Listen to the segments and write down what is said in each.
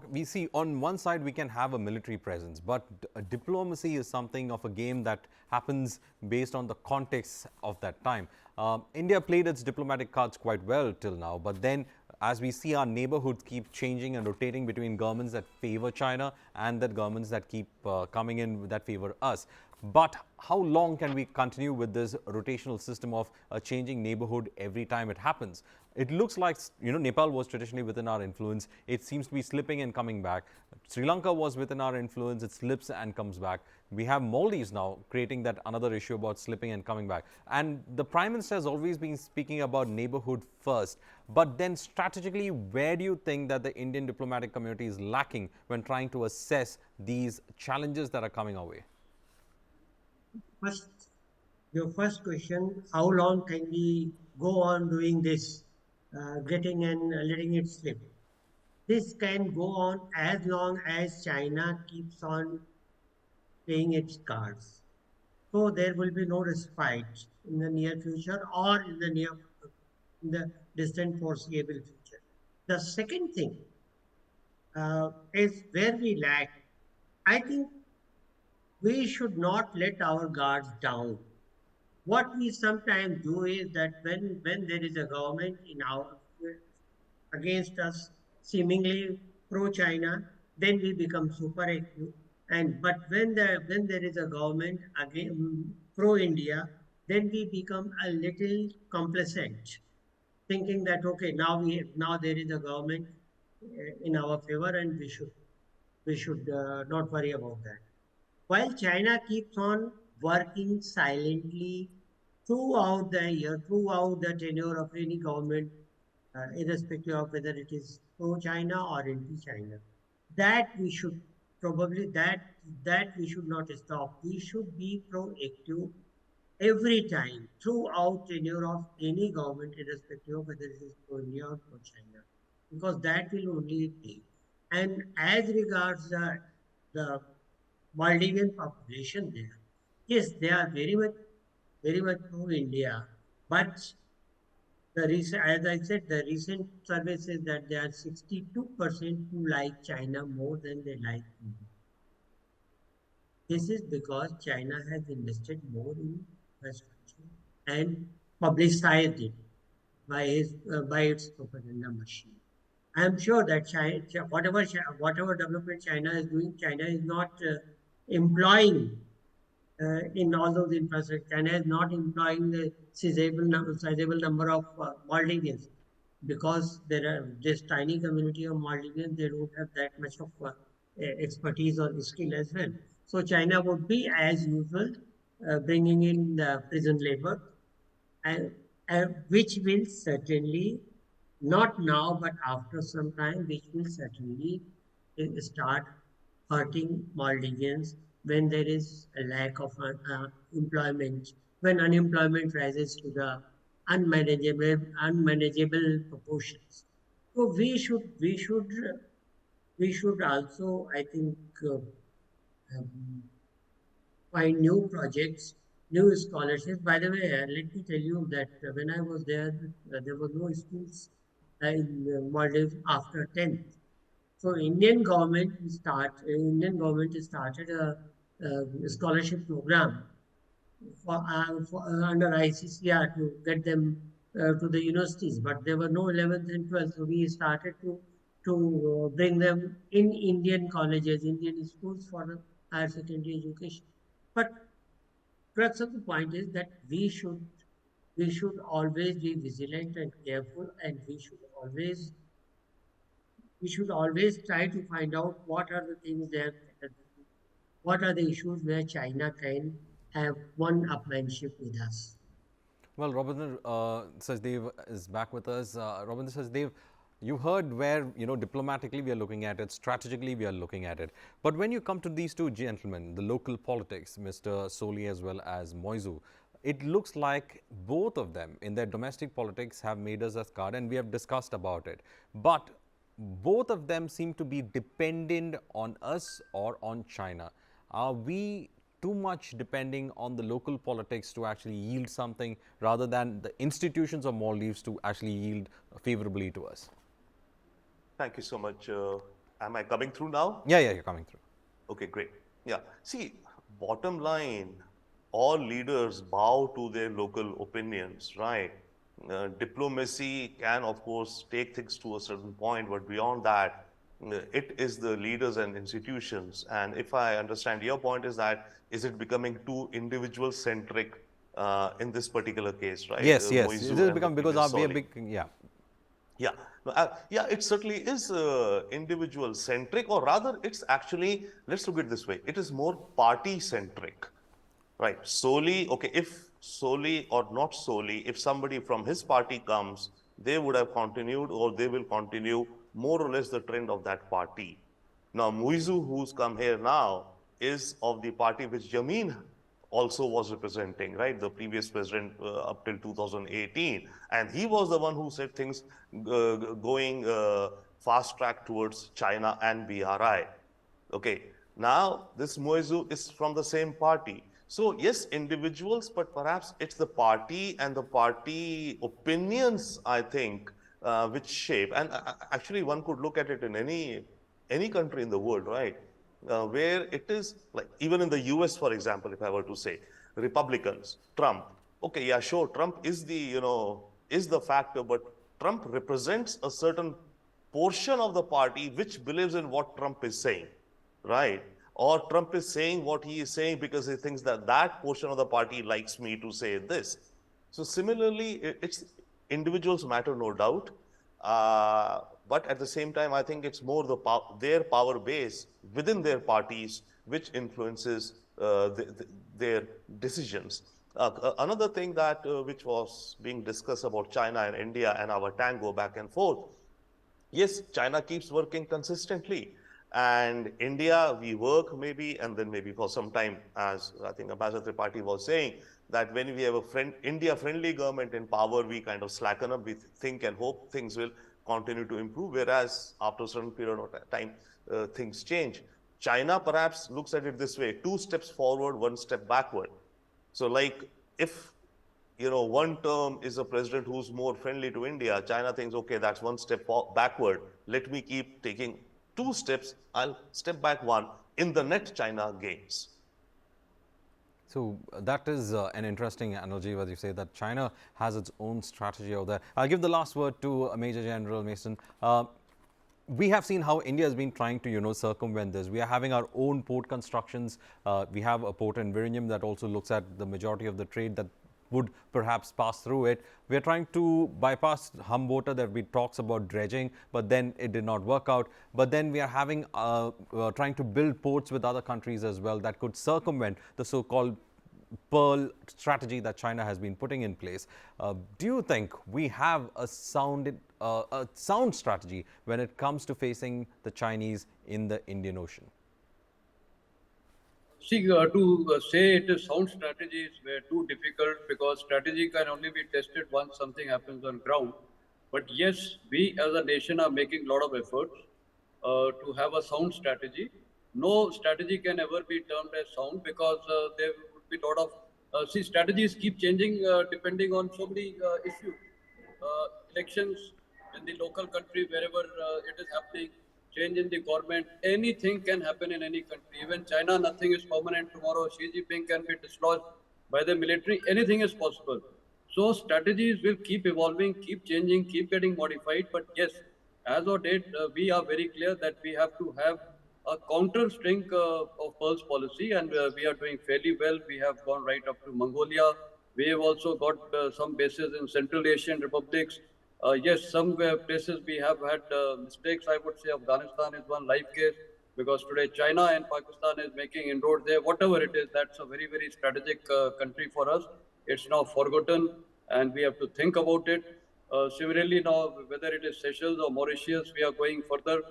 We see on one side we can have a military presence, but diplomacy is something of a game that happens based on the context of that time. India played its diplomatic cards quite well till now, but then as we see our neighborhoods keep changing and rotating between governments that favor China and that governments that keep coming in that favor us. But how long can we continue with this rotational system of a changing neighborhood every time it happens? It looks like, Nepal was traditionally within our influence. It seems to be slipping and coming back. Sri Lanka was within our influence. It slips and comes back. We have Maldives now creating that another issue about slipping and coming back. And the Prime Minister has always been speaking about neighborhood first. But then strategically, where do you think that the Indian diplomatic community is lacking when trying to assess these challenges that are coming our way? First, your first question, how long can we go on doing this, getting and letting it slip? This can go on as long as China keeps on playing its cards. So there will be no respite in the near future or in the distant foreseeable future. The second thing is where we lack. I think we should not let our guards down. What we sometimes do is that when there is a government in our against us, seemingly pro-China, then we become super active. And but when there is a government again pro-India, then we become a little complacent, thinking that okay, now there is a government in our favor, and we should not worry about that. While China keeps on working silently throughout the year, throughout the tenure of any government, irrespective of whether it is pro-China or anti-China, that we should probably that we should not stop. We should be proactive every time throughout tenure of any government, irrespective of whether it is pro-India or pro-China, because that will only take. And as regards the Maldivian population there. Yes, they are very much pro-India. But as I said, the recent survey says that there are 62% who like China more than they like India. This is because China has invested more in infrastructure and publicized it by its propaganda machine. I am sure that whatever development China is doing, China is not employing in all those infrastructure. China is not employing the sizable number of Maldivians because there are this tiny community of Maldivians. They don't have that much of expertise or skill as well. So China would be as usual bringing in the prison labor, and, which will certainly not now but after some time, which will certainly start hurting Maldivians when there is a lack of employment, when unemployment rises to the unmanageable proportions. So we should also, I think, um, find new projects, new scholarships. By the way, let me tell you that when I was there were no schools in Maldives after 10th. So Indian government started a scholarship program under ICCR to get them to the universities, but there were no 11th and 12th, so we started to bring them in Indian colleges, Indian schools for higher secondary education. But crux of the point is that we should always be vigilant and careful, and we should always try to find out what are the things that what are the issues where China can have one upmanship with us. Well, Rabindra Sachdev is back with us. Rabindra Sachdev, you heard where, diplomatically we are looking at it, strategically we are looking at it. But when you come to these two gentlemen, the local politics, Mr. Soli as well as Moizu, it looks like both of them in their domestic politics have made us a card, and we have discussed about it. But both of them seem to be dependent on us or on China. Are we too much depending on the local politics to actually yield something rather than the institutions of Maldives to actually yield favorably to us? Thank you so much. Am I coming through now? Yeah, yeah, you're coming through. Okay, great. Yeah. See, bottom line, all leaders bow to their local opinions, right? Diplomacy can, of course, take things to a certain point, but beyond that, it is the leaders and institutions. And if I understand your point, is that is it becoming too individual centric in this particular case, right? Yes, yes. It Moizu has and the become because previous we are Soli. big. Yeah. Yeah, no, yeah, it certainly is individual centric, or rather, it's actually, let's look at it this way, it is more party centric, right? Solely, okay, if solely or not solely, if somebody from his party comes, they would have continued or they will continue more or less the trend of that party. Now, Muizu, who's come here now, is of the party which Yamin also was representing, right? The previous president up till 2018. And he was the one who said things going fast track towards China and BRI. Okay, now this Moizu is from the same party. So, yes, individuals, but perhaps it's the party and the party opinions, I think, which shape. And actually, one could look at it in any country in the world, right? Where it is like even in the US, for example, if I were to say Republicans, Trump. Okay, yeah, sure, Trump is the is the factor, but Trump represents a certain portion of the party which believes in what Trump is saying, right? Or Trump is saying what he is saying because he thinks that that portion of the party likes me to say this. So similarly, it's individuals matter, no doubt. But at the same time, I think it's more their power base within their parties which influences their decisions. Another thing that which was being discussed about China and India and our tango back and forth. Yes, China keeps working consistently. And India, we work maybe, and then maybe for some time, as I think Ambassador Tripathi was saying, that when we have a India-friendly government in power, we kind of slacken up. We think and hope things will continue to improve. Whereas after a certain period of time, things change. China perhaps looks at it this way: 2 steps forward, 1 step backward. So, like if one term is a president who's more friendly to India, China thinks, okay, that's 1 step backward. Let me keep taking 2 steps. I'll step back one. In the net, China gains. So that is an interesting analogy where you say that China has its own strategy out there. I'll give the last word to Major General Mason. We have seen how India has been trying to, circumvent this. We are having our own port constructions. We have a port in Vizhinjam that also looks at the majority of the trade that would perhaps pass through it. We are trying to bypass Humboldt. There be talks about dredging, but then it did not work out. But then we are having trying to build ports with other countries as well that could circumvent the so-called Pearl strategy that China has been putting in place. Do you think we have a sound strategy when it comes to facing the Chinese in the Indian Ocean? See, to say it is sound strategy is too difficult because strategy can only be tested once something happens on ground. But yes, we as a nation are making a lot of efforts to have a sound strategy. No strategy can ever be termed as sound because there would be a lot of strategies keep changing depending on so many issues. Elections in the local country, wherever it is happening, change in the government, anything can happen in any country. Even China, nothing is permanent. Tomorrow, Xi Jinping can be dislodged by the military. Anything is possible. So strategies will keep evolving, keep changing, keep getting modified. But yes, as of date, we are very clear that we have to have a counter string of Pearl's policy, and we are doing fairly well. We have gone right up to Mongolia. We have also got some bases in Central Asian republics. Yes, some places we have had mistakes. I would say Afghanistan is one live case because today China and Pakistan is making inroads there. Whatever it is, that's a very, very strategic country for us. It's now forgotten, and we have to think about it. Similarly, now whether it is Seychelles or Mauritius, we are going further.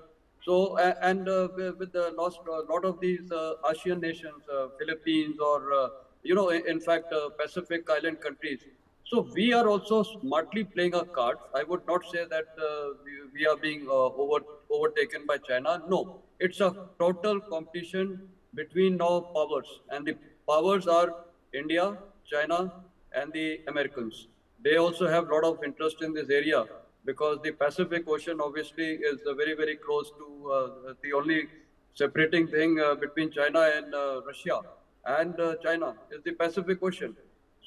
So, and with the lost a lot of these ASEAN nations, Philippines, or in fact, Pacific Island countries. So we are also smartly playing our cards. I would not say that we are being overtaken by China. No, it's a total competition between now powers, and the powers are India, China, and the Americans. They also have a lot of interest in this area. because the Pacific Ocean obviously is very, very close to the only separating thing between China and Russia and China is the Pacific Ocean.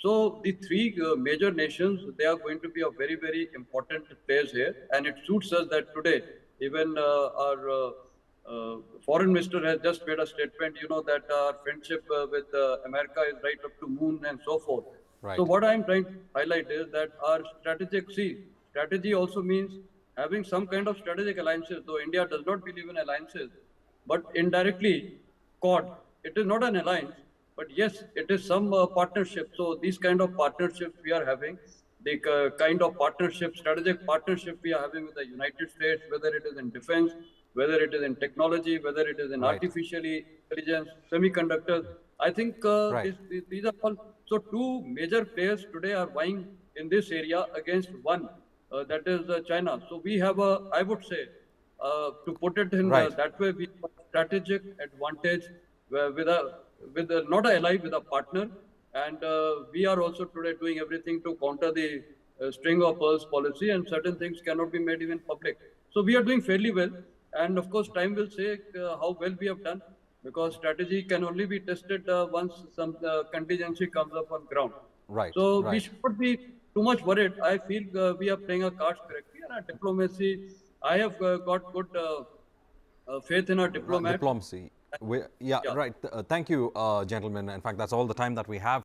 So the three major nations, they are going to be a very, very important players here, and it suits us that today even our foreign minister has just made a statement, that our friendship with America is right up to moon and so forth. So Right. what I'm trying to highlight is that our strategy also means having some kind of strategic alliances, though India does not believe in alliances, but indirectly, Quad, it is not an alliance, but yes, it is some partnership. So these kind of partnerships we are having, the kind of partnership, strategic partnership we are having with the United States, whether it is in defense, whether it is in technology, whether it is in Right. artificial intelligence, semiconductors. I think Right. these are all. So two major players today are vying in this area against one, that is China. So we have I would say, to put it in Right. that way, we have a strategic advantage with not an ally, with a partner, and we are also today doing everything to counter the string of pearls policy, and certain things cannot be made even public. So we are doing fairly well, and of course, time will say how well we have done, because strategy can only be tested once some contingency comes up on ground. Right. So we Right. should not be too much worried. I feel we are playing our cards correctly, and our diplomacy. I have got good faith in our diplomats. Diplomacy. Yeah, Yeah. right. Thank you, gentlemen. In fact, that's all the time that we have